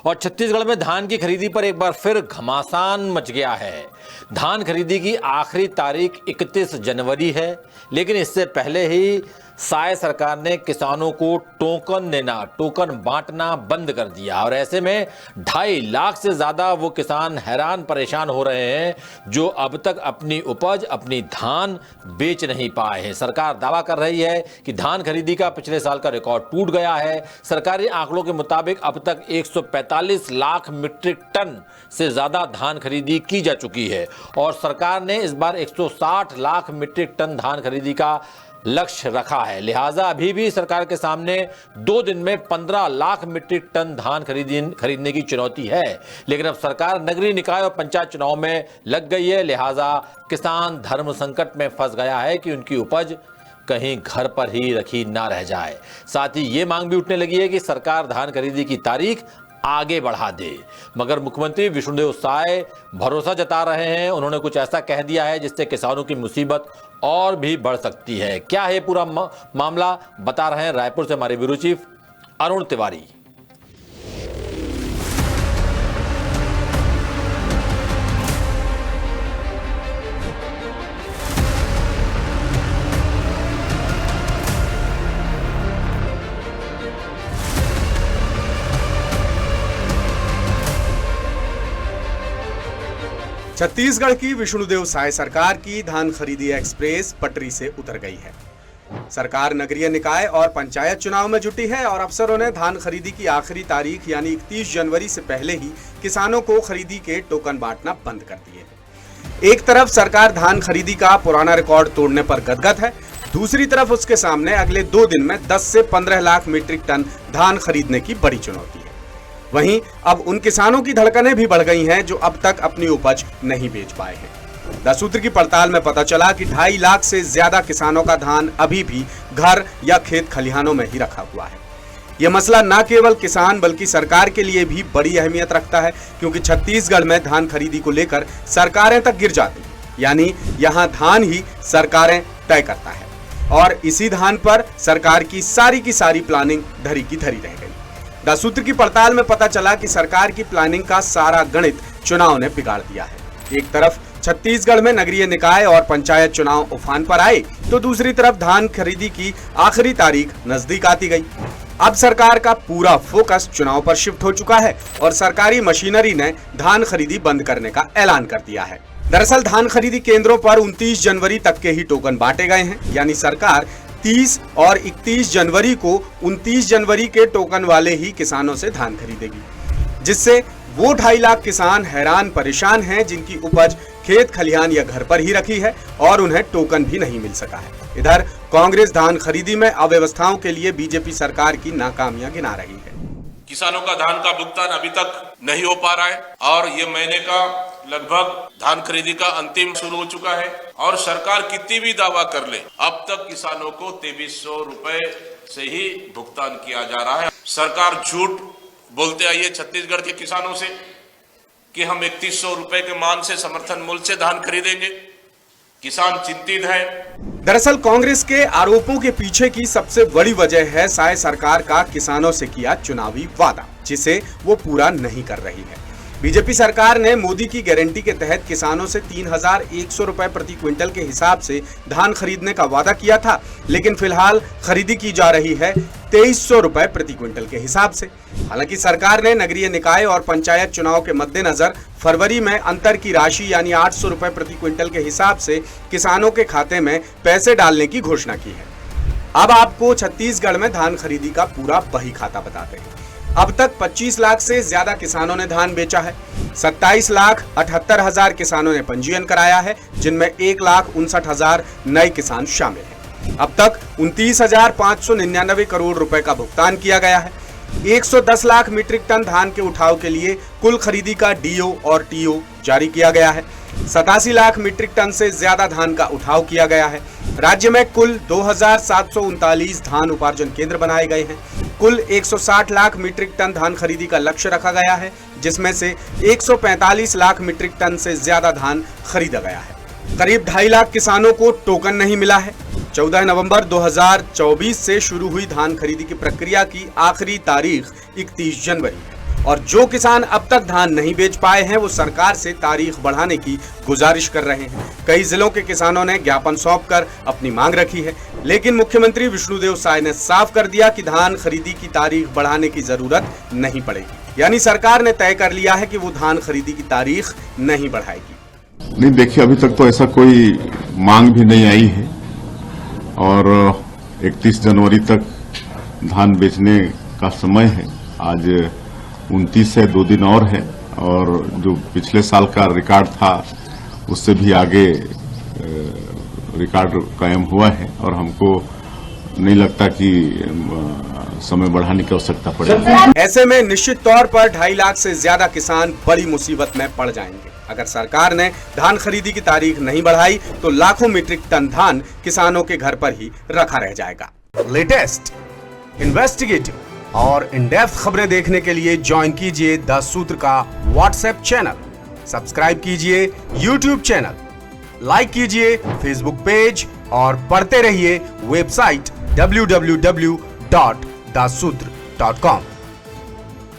और छत्तीसगढ़ में धान की खरीदी पर एक बार फिर घमासान मच गया है। धान खरीदी की आखिरी तारीख 31 जनवरी है, लेकिन इससे पहले ही साय सरकार ने किसानों को टोकन बांटना बंद कर दिया और ऐसे में 2.5 लाख से ज्यादा वो किसान हैरान परेशान हो रहे हैं जो अब तक अपनी उपज, अपनी धान बेच नहीं पाए हैं। सरकार दावा कर रही है कि धान खरीदी का पिछले साल का रिकॉर्ड टूट गया है। सरकारी आंकड़ों के मुताबिक अब तक 145 लाख मीट्रिक टन से ज्यादा धान खरीदी की जा चुकी है और सरकार ने इस बार 160 लाख मीट्रिक टन धान खरीदी का लक्ष्य रखा है। लिहाजा अभी भी सरकार के सामने 2 दिन में 15 लाख मीट्रिक टन धान खरीदने की चुनौती है, लेकिन अब सरकार नगरीय निकाय और पंचायत चुनाव में लग गई है। लिहाजा किसान धर्म संकट में फंस गया है कि उनकी उपज कहीं घर पर ही रखी ना रह जाए। साथ ही ये मांग भी उठने लगी है कि सरकार धान खरीदी की तारीख आगे बढ़ा दे, मगर मुख्यमंत्री विष्णुदेव साय भरोसा जता रहे हैं। उन्होंने कुछ ऐसा कह दिया है जिससे किसानों की मुसीबत और भी बढ़ सकती है। क्या है पूरा मामला, बता रहे हैं रायपुर से हमारे ब्यूरो चीफ अरुण तिवारी। छत्तीसगढ़ की विष्णुदेव साय सरकार की धान खरीदी एक्सप्रेस पटरी से उतर गई है। सरकार नगरीय निकाय और पंचायत चुनाव में जुटी है और अफसरों ने धान खरीदी की आखिरी तारीख यानी 31 जनवरी से पहले ही किसानों को खरीदी के टोकन बांटना बंद कर दिए। एक तरफ सरकार धान खरीदी का पुराना रिकॉर्ड तोड़ने पर गदगद है, दूसरी तरफ उसके सामने अगले 2 दिन में 10 से 15 लाख मीट्रिक टन धान खरीदने की बड़ी चुनौती है। वहीं अब उन किसानों की धड़कनें भी बढ़ गई हैं जो अब तक अपनी उपज नहीं बेच पाए हैं। 10 सूत्र की पड़ताल में पता चला कि 2.5 लाख से ज्यादा किसानों का धान अभी भी घर या खेत खलिहानों में ही रखा हुआ है। यह मसला न केवल किसान बल्कि सरकार के लिए भी बड़ी अहमियत रखता है, क्योंकि छत्तीसगढ़ में धान खरीदी को लेकर सरकारें तक गिर जाती हैं, यानी यहाँ धान ही सरकारें तय करता है और इसी धान पर सरकार की सारी प्लानिंग धरी की धरी रह गई। 10 सूत्र की पड़ताल में पता चला कि सरकार की प्लानिंग का सारा गणित चुनाव ने बिगाड़ दिया है। एक तरफ छत्तीसगढ़ में नगरीय निकाय और पंचायत चुनाव उफान पर आए तो दूसरी तरफ धान खरीदी की आखिरी तारीख नजदीक आती गई। अब सरकार का पूरा फोकस चुनाव पर शिफ्ट हो चुका है और सरकारी मशीनरी ने धान खरीदी बंद करने का ऐलान कर दिया है। दरअसल धान खरीदी केंद्रों पर 29 जनवरी तक के ही टोकन बांटे गए हैं, यानी सरकार 30 और 31 जनवरी को 29 जनवरी के टोकन वाले ही किसानों से धान खरीदेगी, जिससे वो 2.5 लाख किसान हैरान परेशान हैं जिनकी उपज खेत खलिहान या घर पर ही रखी है और उन्हें टोकन भी नहीं मिल सका है। इधर कांग्रेस धान खरीदी में अव्यवस्थाओं के लिए बीजेपी सरकार की नाकामियां गिना रही है। किसानों का धान का भुगतान अभी तक नहीं हो पा रहा है और ये महीने का लगभग धान खरीदी का अंतिम शुरू हो चुका है और सरकार कितनी भी दावा कर ले, अब तक किसानों को 2300 रुपए से ही भुगतान किया जा रहा है। सरकार झूठ बोलते आई है छत्तीसगढ़ के किसानों से कि हम 3100 रुपए के मान से समर्थन मूल्य से धान खरीदेंगे। किसान चिंतित है। दरअसल कांग्रेस के आरोपों के पीछे की सबसे बड़ी वजह है साय सरकार का किसानों से किया चुनावी वादा, जिसे वो पूरा नहीं कर रही है। बीजेपी सरकार ने मोदी की गारंटी के तहत किसानों से 3100 रुपए प्रति क्विंटल के हिसाब से धान खरीदने का वादा किया था, लेकिन फिलहाल खरीदी की जा रही है 2300 रुपए प्रति क्विंटल के हिसाब से। हालांकि सरकार ने नगरीय निकाय और पंचायत चुनाव के मद्देनजर फरवरी में अंतर की राशि यानी 800 रुपए प्रति क्विंटल के हिसाब से किसानों के खाते में पैसे डालने की घोषणा की है। अब आपको छत्तीसगढ़ में धान खरीदी का पूरा बही खाता बताते हैं। अब तक 25 लाख से ज्यादा किसानों ने धान बेचा है। 27,78,000 किसानों ने पंजीयन कराया है, जिनमें 1,59,000 नए किसान शामिल हैं। अब तक 29,599 करोड़ रुपए का भुगतान किया गया है। 110 लाख मीट्रिक टन धान के उठाव के लिए कुल खरीदी का डीओ और टीओ जारी किया गया है। 87 लाख मीट्रिक टन से ज्यादा धान का उठाव किया गया है। राज्य में कुल 2,739 धान उपार्जन केंद्र बनाए गए हैं। कुल 160 लाख मीट्रिक टन धान खरीदी का लक्ष्य रखा गया है, जिसमें से 145 लाख मीट्रिक टन से ज्यादा धान खरीदा गया है। करीब 2.5 लाख किसानों को टोकन नहीं मिला है। 14 नवंबर 2024 से शुरू हुई धान खरीदी की प्रक्रिया की आखिरी तारीख 31 जनवरी है और जो किसान अब तक धान नहीं बेच पाए हैं वो सरकार से तारीख बढ़ाने की गुजारिश कर रहे हैं। कई जिलों के किसानों ने ज्ञापन सौंपकर अपनी मांग रखी है, लेकिन मुख्यमंत्री विष्णुदेव साय ने साफ कर दिया कि धान खरीदी की तारीख बढ़ाने की जरूरत नहीं पड़ेगी। यानी सरकार ने तय कर लिया है कि वो धान खरीदी की तारीख नहीं बढ़ाएगी। नहीं, देखिए, अभी तक तो ऐसा कोई मांग भी नहीं आई है और 31 जनवरी तक धान बेचने का समय है। आज 29 है, 2 दिन और है और जो पिछले साल का रिकॉर्ड था उससे भी आगे रिकॉर्ड कायम हुआ है और हमको नहीं लगता कि समय बढ़ाने की आवश्यकता पड़ेगी। ऐसे में निश्चित तौर पर 2.5 लाख से ज्यादा किसान बड़ी मुसीबत में पड़ जाएंगे। अगर सरकार ने धान खरीदी की तारीख नहीं बढ़ाई तो लाखों मीट्रिक टन धान किसानों के घर पर ही रखा रह जाएगा। लेटेस्ट, इन्वेस्टिगेटिव और इन डेप्थ खबरें देखने के लिए ज्वाइन कीजिए द सूत्र का व्हाट्सएप चैनल, सब्सक्राइब कीजिए यूट्यूब चैनल, लाइक कीजिए फेसबुक पेज और पढ़ते रहिए वेबसाइट www.dasootra.com।